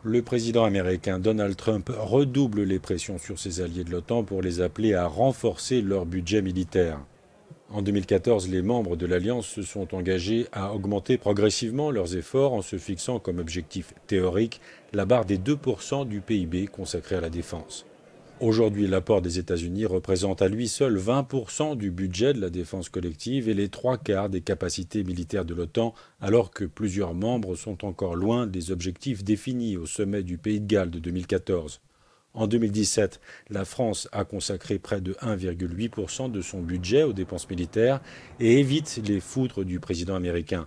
Le président américain Donald Trump redouble les pressions sur ses alliés de l'OTAN pour les appeler à renforcer leur budget militaire. En 2014, les membres de l'Alliance se sont engagés à augmenter progressivement leurs efforts en se fixant comme objectif théorique la barre des 2% du PIB consacré à la défense. Aujourd'hui, l'apport des États-Unis représente à lui seul 20% du budget de la défense collective et les trois quarts des capacités militaires de l'OTAN, alors que plusieurs membres sont encore loin des objectifs définis au sommet du Pays de Galles de 2014. En 2017, la France a consacré près de 1,8% de son budget aux dépenses militaires et évite les foudres du président américain.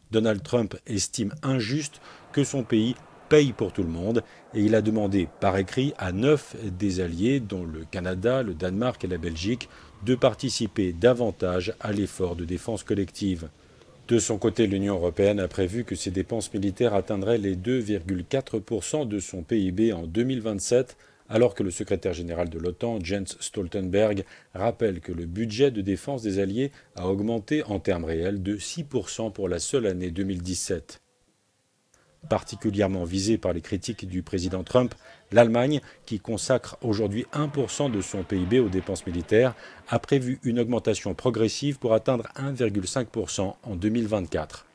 Donald Trump estime injuste que son pays paye pour tout le monde et il a demandé par écrit à 9 des alliés, dont le Canada, le Danemark et la Belgique, de participer davantage à l'effort de défense collective. De son côté, l'Union européenne a prévu que ses dépenses militaires atteindraient les 2,4% de son PIB en 2027, alors que le secrétaire général de l'OTAN, Jens Stoltenberg, rappelle que le budget de défense des Alliés a augmenté en termes réels de 6% pour la seule année 2017. Particulièrement visée par les critiques du président Trump, l'Allemagne, qui consacre aujourd'hui 1% de son PIB aux dépenses militaires, a prévu une augmentation progressive pour atteindre 1,5% en 2024.